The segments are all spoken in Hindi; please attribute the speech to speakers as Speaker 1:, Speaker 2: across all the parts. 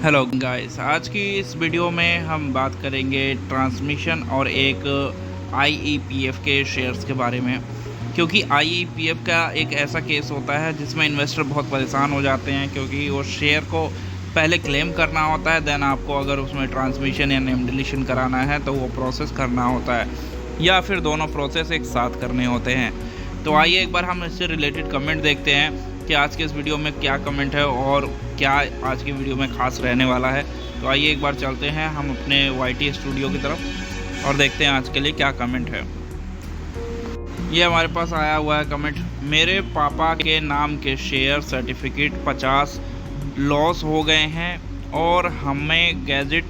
Speaker 1: हेलो गाइस, आज की इस वीडियो में हम बात करेंगे ट्रांसमिशन और एक आईईपीएफ के शेयर्स के बारे में। क्योंकि आईईपीएफ का एक ऐसा केस होता है जिसमें इन्वेस्टर बहुत परेशान हो जाते हैं, क्योंकि वो शेयर को पहले क्लेम करना होता है, देन आपको अगर उसमें ट्रांसमिशन या नेम डिलीशन कराना है तो वो प्रोसेस करना होता है, या फिर दोनों प्रोसेस एक साथ करने होते हैं। तो आइए एक बार हम इससे रिलेटेड कमेंट देखते हैं कि आज के इस वीडियो में क्या कमेंट है और क्या आज की वीडियो में ख़ास रहने वाला है। तो आइए एक बार चलते हैं हम अपने वाईटी स्टूडियो की तरफ और देखते हैं आज के लिए क्या कमेंट है। ये हमारे पास आया हुआ है कमेंट, मेरे पापा के नाम के शेयर सर्टिफिकेट 50 लॉस हो गए हैं और हमें गैजेट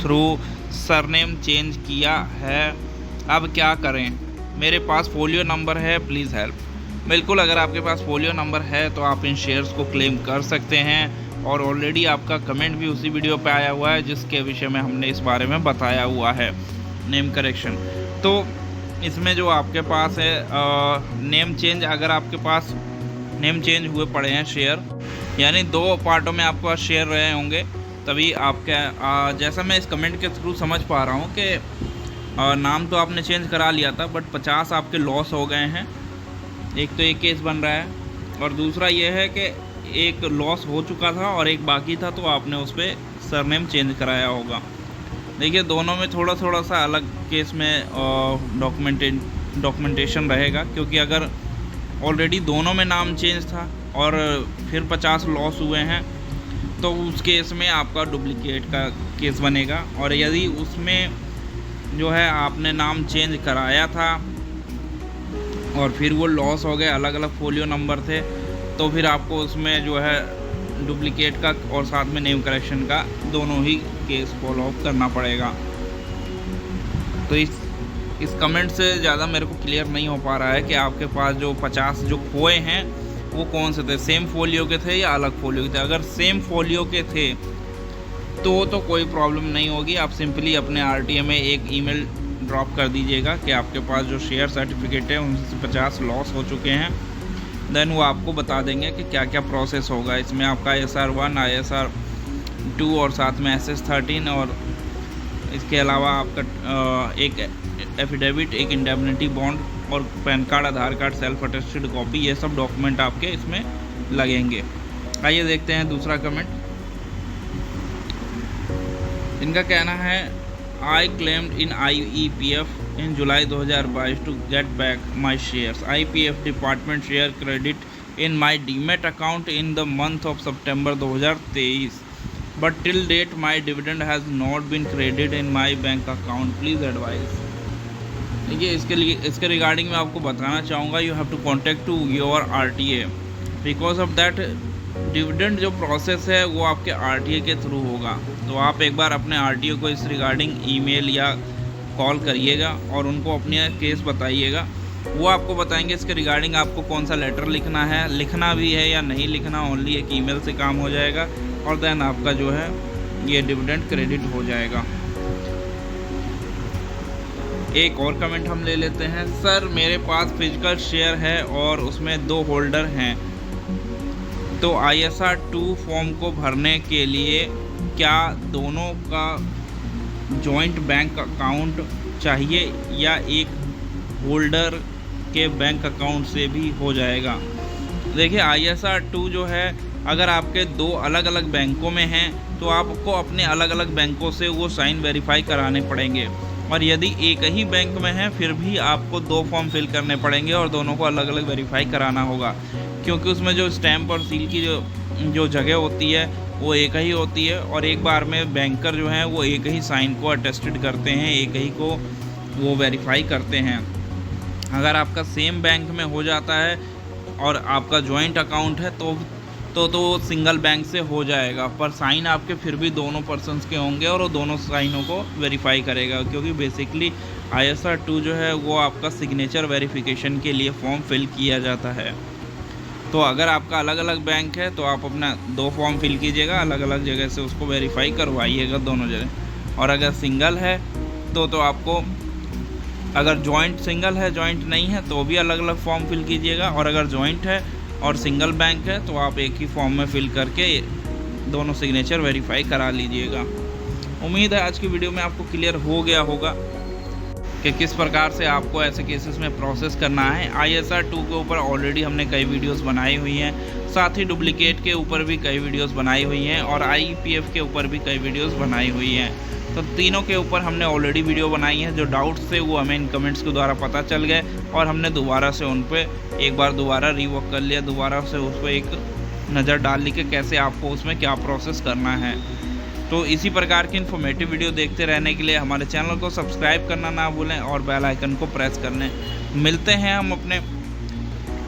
Speaker 1: थ्रू सरनेम चेंज किया है, अब क्या करें? मेरे पास फोलियो नंबर है, प्लीज़ हेल्प। बिल्कुल, अगर आपके पास फोलियो नंबर है तो आप इन शेयर्स को क्लेम कर सकते हैं, और ऑलरेडी आपका कमेंट भी उसी वीडियो पे आया हुआ है जिसके विषय में हमने इस बारे में बताया हुआ है, नेम करेक्शन। तो इसमें जो आपके पास है नेम चेंज, अगर आपके पास नेम चेंज हुए पड़े हैं शेयर, यानी 2 पार्टों में आपके पास शेयर रहे होंगे, तभी आपका जैसा मैं इस कमेंट के थ्रू समझ पा रहा हूँ कि नाम तो आपने चेंज करा लिया था बट 50 आपके लॉस हो गए हैं। एक तो एक केस बन रहा है, और दूसरा ये है कि एक लॉस हो चुका था और एक बाकी था, तो आपने उस पर सरनेम चेंज कराया होगा। देखिए, दोनों में थोड़ा थोड़ा सा अलग केस में डॉक्यूमेंटेशन रहेगा, क्योंकि अगर ऑलरेडी दोनों में नाम चेंज था और फिर 50 लॉस हुए हैं तो उस केस में आपका डुप्लीकेट का केस बनेगा। और यदि उसमें जो है आपने नाम चेंज कराया था और फिर वो लॉस हो गए, अलग अलग फोलियो नंबर थे, तो फिर आपको उसमें जो है डुप्लीकेट का और साथ में नेम करेक्शन का दोनों ही केस फॉलो अप करना पड़ेगा। तो इस कमेंट से ज़्यादा मेरे को क्लियर नहीं हो पा रहा है कि आपके पास जो 50 जो खोए हैं वो कौन से थे, सेम फोलियो के थे या अलग फोलियो के थे। अगर सेम फोलियो के थे तो कोई प्रॉब्लम नहीं होगी। आप सिंपली अपने आरटीए में एक ईमेल ड्रॉप कर दीजिएगा कि आपके पास जो शेयर सर्टिफिकेट है उनसे 50 लॉस हो चुके हैं, देन वो आपको बता देंगे कि क्या क्या प्रोसेस होगा। इसमें आपका ISR1, ISR2 और साथ में SS13, और इसके अलावा आपका एक एफिडेविट, एक इंडेमनिटी बॉन्ड और पैन कार्ड, आधार कार्ड, सेल्फ अटेस्टेड कॉपी, ये सब डॉक्यूमेंट आपके इसमें लगेंगे। आइए देखते हैं दूसरा कमेंट। इनका कहना है, I claimed in IEPF in July 2022 to get back my shares. IPF department share credit in my Demat account in the month of September 2023, but till date my dividend has not been credited in my bank account. Please advise. देखिए, इसके रिगार्डिंग मैं आपको बताना चाहूँगा, you have to contact to your RTA because of that dividend जो प्रोसेस है वो आपके RTA के थ्रू होगा। तो आप एक बार अपने RTA को इस रिगार्डिंग ईमेल या कॉल करिएगा और उनको अपने केस बताइएगा। वो आपको बताएंगे इसके रिगार्डिंग आपको कौन सा लेटर लिखना है, लिखना भी है या नहीं लिखना, ओनली एक ईमेल से काम हो जाएगा, और देन आपका जो है ये डिविडेंड क्रेडिट हो जाएगा। एक और कमेंट हम ले लेते हैं। सर, मेरे पास फिजिकल शेयर है और उसमें 2 होल्डर हैं, तो ISR2 फॉर्म को भरने के लिए क्या दोनों का जॉइंट बैंक अकाउंट चाहिए या एक होल्डर के बैंक अकाउंट से भी हो जाएगा? देखिए, ISR2 जो है अगर आपके 2 अलग अलग बैंकों में हैं तो आपको अपने अलग अलग बैंकों से वो साइन वेरीफाई कराने पड़ेंगे, और यदि एक ही बैंक में है फिर भी आपको 2 फॉर्म फिल करने पड़ेंगे और दोनों को अलग अलग वेरीफाई कराना होगा, क्योंकि उसमें जो स्टैम्प और सील की जो जगह होती है वो एक ही होती है, और एक बार में बैंकर जो हैं वो एक ही साइन को अटेस्टेड करते हैं, एक ही को वो वेरीफाई करते हैं। अगर आपका सेम बैंक में हो जाता है और आपका जॉइंट अकाउंट है तो सिंगल बैंक से हो जाएगा, पर साइन आपके फिर भी दोनों पर्सन्स के होंगे और वो दोनों साइनों को वेरीफाई करेगा, क्योंकि बेसिकली ISR2 जो है वो आपका सिग्नेचर वेरिफिकेशन के लिए फॉर्म फिल किया जाता है। तो अगर आपका अलग अलग बैंक है तो आप अपना 2 फॉर्म फिल कीजिएगा, अलग अलग जगह से उसको वेरीफाई करवाइएगा दोनों जगह। और अगर सिंगल है तो आपको, अगर जॉइंट सिंगल है, जॉइंट नहीं है तो भी अलग अलग फॉर्म फिल कीजिएगा, और अगर जॉइंट है और सिंगल बैंक है तो आप एक ही फॉर्म में फिल करके दोनों सिग्नेचर वेरीफाई करा लीजिएगा। उम्मीद है आज की वीडियो में आपको क्लियर हो गया होगा कि किस प्रकार से आपको ऐसे केसेस में प्रोसेस करना है। ISR 2 के ऊपर ऑलरेडी हमने कई वीडियोस बनाई हुई हैं, साथ ही डुप्लीकेट के ऊपर भी कई वीडियोस बनाई हुई हैं और IEPF के ऊपर भी कई वीडियोस बनाई हुई हैं। तो तीनों के ऊपर हमने ऑलरेडी वीडियो बनाई है। जो डाउट्स थे वो हमें इन कमेंट्स के द्वारा पता चल गए और हमने दोबारा से उन पर एक बार दोबारा रिवर्क कर लिया, दोबारा से उस पर एक नज़र डाल ली कि कैसे आपको उसमें क्या प्रोसेस करना है। तो इसी प्रकार की इन्फॉर्मेटिव वीडियो देखते रहने के लिए हमारे चैनल को सब्सक्राइब करना ना भूलें और बेल आइकन को प्रेस कर लें। मिलते हैं हम अपने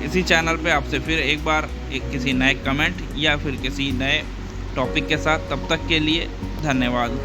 Speaker 1: इसी चैनल पे आपसे फिर एक बार किसी नए कमेंट या फिर किसी नए टॉपिक के साथ। तब तक के लिए धन्यवाद।